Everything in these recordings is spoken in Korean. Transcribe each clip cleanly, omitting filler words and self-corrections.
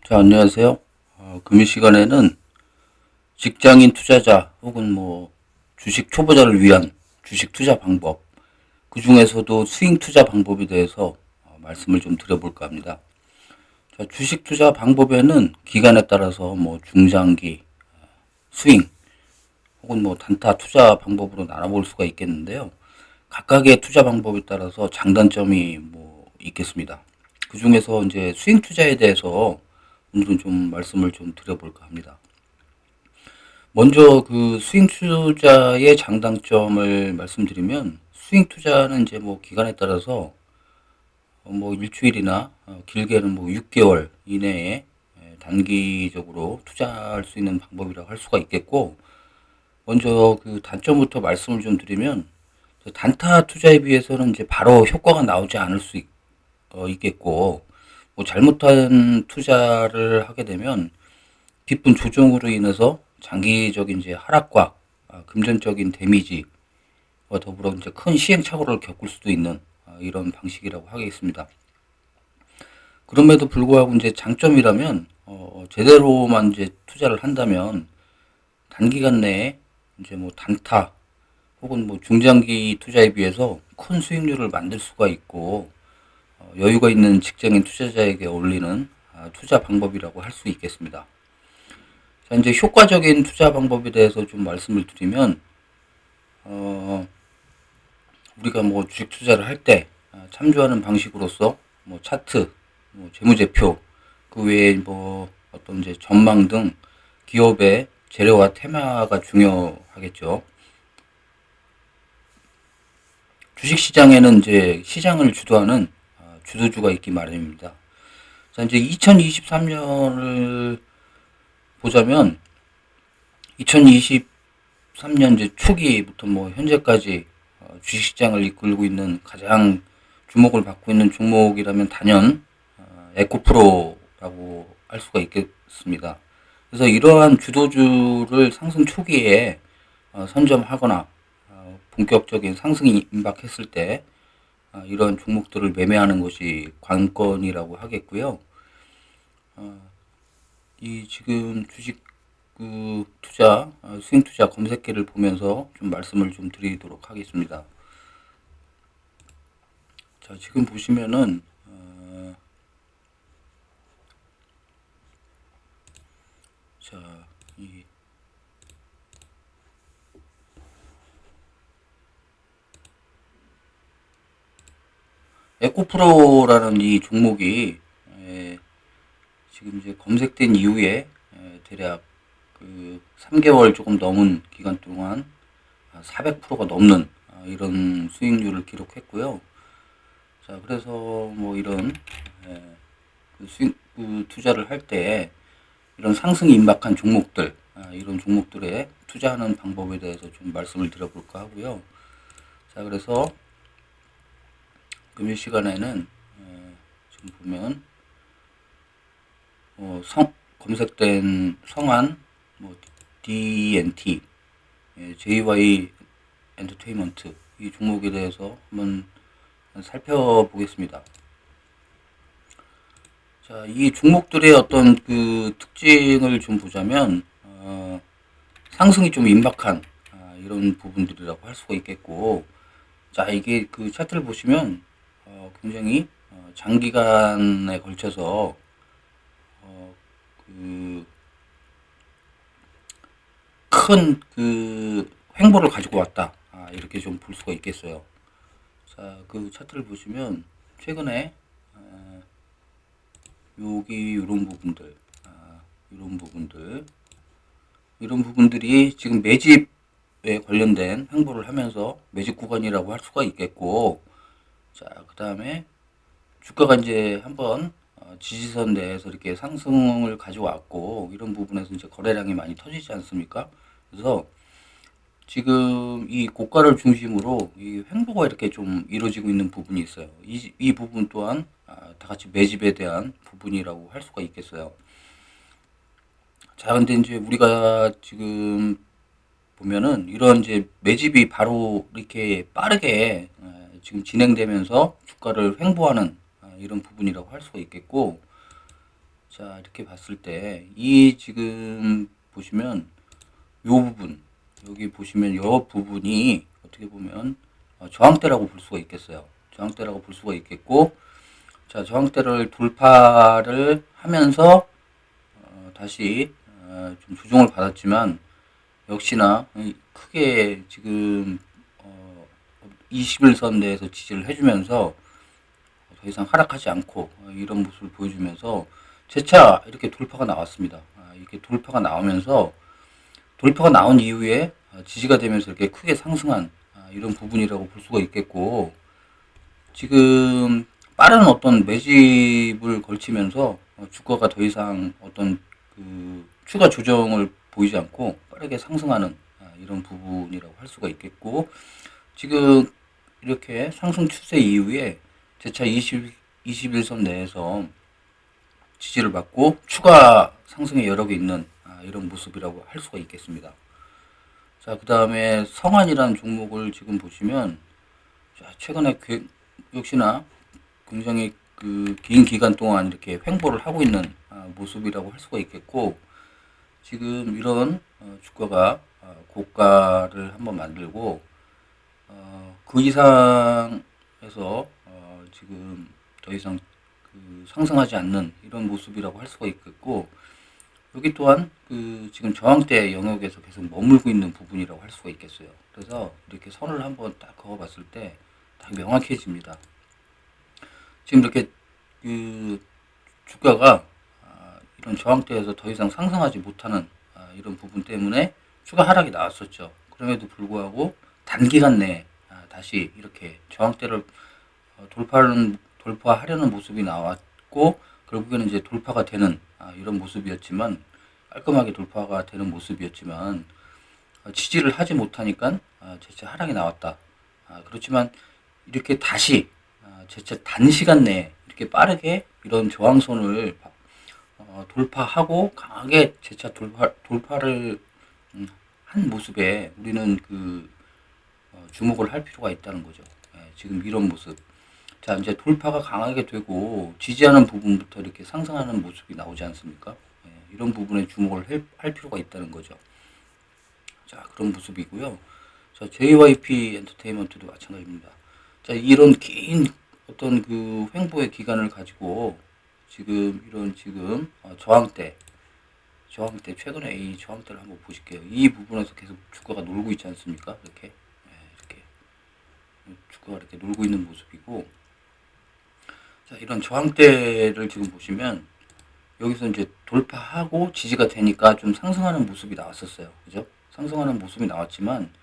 자, 안녕하세요. 금요 시간에는 직장인 투자자 혹은 주식 초보자를 위한 주식 투자 방법, 그 중에서도 스윙 투자 방법에 대해서 말씀을 좀 드려볼까 합니다. 자, 주식 투자 방법에는 기간에 따라서 중장기, 스윙 혹은 단타 투자 방법으로 나눠볼 수가 있겠는데요. 각각의 투자 방법에 따라서 장단점이 있겠습니다. 그 중에서 이제 스윙 투자에 대해서 오늘은 좀 말씀을 좀 드려볼까 합니다. 먼저 그 스윙 투자의 장단점을 말씀드리면, 스윙 투자는 이제 기간에 따라서 일주일이나 길게는 6개월 이내에 단기적으로 투자할 수 있는 방법이라고 할 수가 있겠고, 먼저 그 단점부터 말씀을 좀 드리면, 단타 투자에 비해서는 이제 바로 효과가 나오지 않을 수 있겠고, 잘못한 투자를 하게 되면 깊은 조정으로 인해서 장기적인 이제 하락과 금전적인 데미지와 더불어 이제 큰 시행착오를 겪을 수도 있는 이런 방식이라고 하겠습니다. 그럼에도 불구하고 이제 장점이라면 제대로만 이제 투자를 한다면 단기간 내에 이제 단타 혹은 중장기 투자에 비해서 큰 수익률을 만들 수가 있고, 여유가 있는 직장인 투자자에게 어울리는 투자 방법이라고 할 수 있겠습니다. 자, 이제 효과적인 투자 방법에 대해서 좀 말씀을 드리면, 우리가 주식 투자를 할 때 참조하는 방식으로서 차트, 재무제표, 그 외에 어떤 이제 전망 등 기업의 재료와 테마가 중요하겠죠. 주식 시장에는 이제 시장을 주도하는 주도주가 있기 마련입니다. 자, 이제 2023년을 보자면 2023년 이제 초기부터 현재까지 주식시장을 이끌고 있는 가장 주목을 받고 있는 종목이라면 단연 에코프로라고 할 수가 있겠습니다. 그래서 이러한 주도주를 상승 초기에 선점하거나 본격적인 상승이 임박했을 때 이러한 종목들을 매매하는 것이 관건이라고 하겠고요. 이 지금 주식 투자, 스윙 투자 검색기를 보면서 좀 말씀을 좀 드리도록 하겠습니다. 자, 지금 보시면은, 자, 이 에코프로라는 이 종목이 지금 이제 검색된 이후에 대략 그 3개월 조금 넘은 기간 동안 400%가 넘는 이런 수익률을 기록했고요. 자, 그래서 이런 그 수익 투자를 할 때 이런 상승이 임박한 종목들, 이런 종목들에 투자하는 방법에 대해서 좀 말씀을 드려볼까 하고요. 자, 그래서 금요 시간에는 지금 보면 검색된 성한 DNT, JY 엔터테인먼트, 이 종목에 대해서 한번 살펴보겠습니다. 자, 이 종목들의 어떤 그 특징을 좀 보자면 상승이 좀 임박한 이런 부분들이라고 할 수가 있겠고, 자, 이게 그 차트를 보시면 굉장히 장기간에 걸쳐서 큰 그 횡보를 가지고 왔다, 이렇게 좀 볼 수가 있겠어요. 자, 그 차트를 보시면 최근에 여기 이런 부분들이 지금 매집에 관련된 횡보를 하면서 매집 구간이라고 할 수가 있겠고, 자, 그 다음에 주가가 이제 한번 지지선 내에서 이렇게 상승을 가져왔고, 이런 부분에서 이제 거래량이 많이 터지지 않습니까? 그래서 지금 이 고가를 중심으로 이 횡보가 이렇게 좀 이루어지고 있는 부분이 있어요. 이 부분 또한 다 같이 매집에 대한 부분이라고 할 수가 있겠어요. 자, 근데 이제 우리가 지금 보면은 이런 이제 매집이 바로 이렇게 빠르게 지금 진행되면서 주가를 횡보하는 이런 부분이라고 할 수가 있겠고, 자, 이렇게 봤을 때, 이 지금 보시면, 요 부분, 여기 보시면 요 부분이 어떻게 보면 저항대라고 볼 수가 있겠어요. 저항대라고 볼 수가 있겠고, 자, 저항대를 돌파를 하면서 다시 좀 조정을 받았지만, 역시나 크게 지금 21선 내에서 지지를 해주면서 더 이상 하락하지 않고 이런 모습을 보여주면서 재차 이렇게 돌파가 나왔습니다. 이렇게 돌파가 나오면서 돌파가 나온 이후에 지지가 되면서 이렇게 크게 상승한 이런 부분이라고 볼 수가 있겠고, 지금 빠른 어떤 매집을 걸치면서 주가가 더 이상 어떤 그 추가 조정을 보이지 않고 빠르게 상승하는 이런 부분이라고 할 수가 있겠고, 지금 이렇게 상승 추세 이후에 재차 21선 내에서 지지를 받고 추가 상승의 여력이 있는 이런 모습이라고 할 수가 있겠습니다. 자, 그 다음에 성안이라는 종목을 지금 보시면, 자, 최근에 역시나 굉장히 그 긴 기간 동안 이렇게 횡보를 하고 있는 모습이라고 할 수가 있겠고, 지금 이런 주가가 고가를 한번 만들고 그 이상에서 지금 더 이상 그 상승하지 않는 이런 모습이라고 할 수가 있겠고, 여기 또한 그 지금 저항대 영역에서 계속 머물고 있는 부분이라고 할 수가 있겠어요. 그래서 이렇게 선을 한번 딱 그어봤을 때 딱 명확해집니다. 지금 이렇게 그 주가가 이런 저항대에서 더 이상 상승하지 못하는 이런 부분 때문에 추가 하락이 나왔었죠. 그럼에도 불구하고 단기간 내에 다시 이렇게 저항대를 돌파하려는 모습이 나왔고, 결국에는 이제 돌파가 되는 이런 모습이었지만, 깔끔하게 돌파가 되는 모습이었지만 지지를 하지 못하니까 재차 하락이 나왔다. 그렇지만 이렇게 다시 재차 단시간 내에 이렇게 빠르게 이런 저항선을 돌파하고 강하게 재차 돌파를 한 모습에 우리는 그 주목을 할 필요가 있다는 거죠. 지금 이런 모습. 자, 이제 돌파가 강하게 되고 지지하는 부분부터 이렇게 상승하는 모습이 나오지 않습니까? 이런 부분에 주목을 할 필요가 있다는 거죠. 자, 그런 모습이고요. 자, JYP 엔터테인먼트도 마찬가지입니다. 자, 이런 긴 어떤 그 횡보의 기간을 가지고 지금 이런 지금 저항대 최근에 이 저항대를 한번 보실게요. 이 부분에서 계속 주가가 놀고 있지 않습니까? 이렇게 주가가 이렇게 놀고 있는 모습이고, 자, 이런 저항대를 지금 보시면 여기서 이제 돌파하고 지지가 되니까 좀 상승하는 모습이 나왔었어요. 그죠? 상승하는 모습이 나왔지만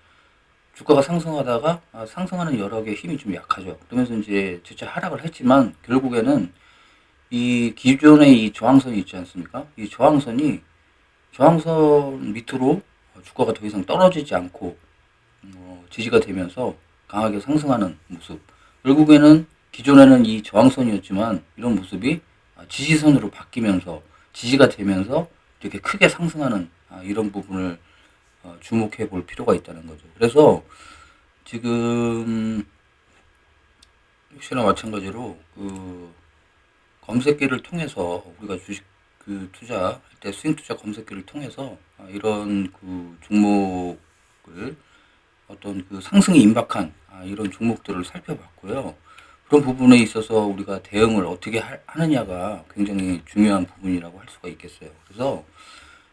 주가가 상승하다가 상승하는 여력의 힘이 좀 약하죠. 그러면서 이제 재차 하락을 했지만 결국에는 이 기존의 이 저항선이 있지 않습니까? 이 저항선 밑으로 주가가 더 이상 떨어지지 않고 지지가 되면서 강하게 상승하는 모습. 결국에는 기존에는 이 저항선이었지만 이런 모습이 지지선으로 바뀌면서 지지가 되면서 이렇게 크게 상승하는 이런 부분을 주목해 볼 필요가 있다는 거죠. 그래서 지금 역시나 마찬가지로 그 검색기를 통해서 우리가 주식 그 투자할 때 스윙 투자 검색기를 통해서 이런 그 종목을 어떤 그 상승이 임박한 이런 종목들을 살펴봤고요. 그런 부분에 있어서 우리가 대응을 어떻게 하느냐가 굉장히 중요한 부분이라고 할 수가 있겠어요. 그래서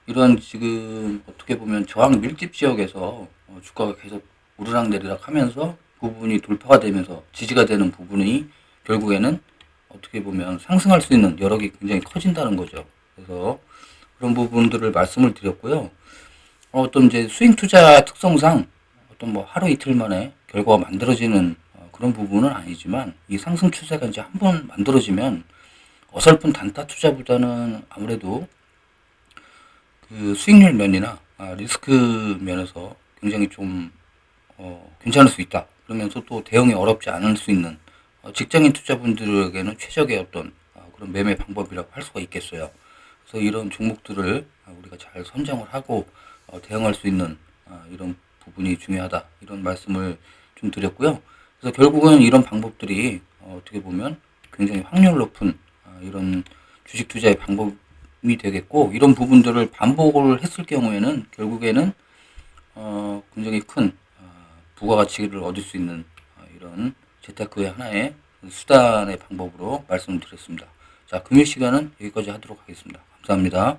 이런 지금 어떻게 보면 저항 밀집 지역에서 주가가 계속 오르락내리락 하면서 그 부분이 돌파가 되면서 지지가 되는 부분이 결국에는 어떻게 보면 상승할 수 있는 여력이 굉장히 커진다는 거죠. 그래서 그런 부분들을 말씀을 드렸고요. 어떤 이제 스윙 투자 특성상 어떤 뭐 하루 이틀 만에 결과가 만들어지는 그런 부분은 아니지만, 이 상승 추세가 이제 한번 만들어지면 어설픈 단타 투자보다는 아무래도 그 수익률 면이나 리스크 면에서 굉장히 좀 괜찮을 수 있다. 그러면서 또 대응이 어렵지 않을 수 있는 직장인 투자분들에게는 최적의 어떤 그런 매매 방법이라고 할 수가 있겠어요. 그래서 이런 종목들을 우리가 잘 선정을 하고 대응할 수 있는 이런 부분이 중요하다. 이런 말씀을 좀 드렸고요. 그래서 결국은 이런 방법들이 어떻게 보면 굉장히 확률 높은 이런 주식 투자의 되겠고, 이런 부분들을 반복을 했을 경우에는 결국에는 굉장히 큰 부가가치를 얻을 수 있는 이런 재테크의 하나의 수단의 방법으로 말씀을 드렸습니다. 자, 금요 시간은 여기까지 하도록 하겠습니다. 감사합니다.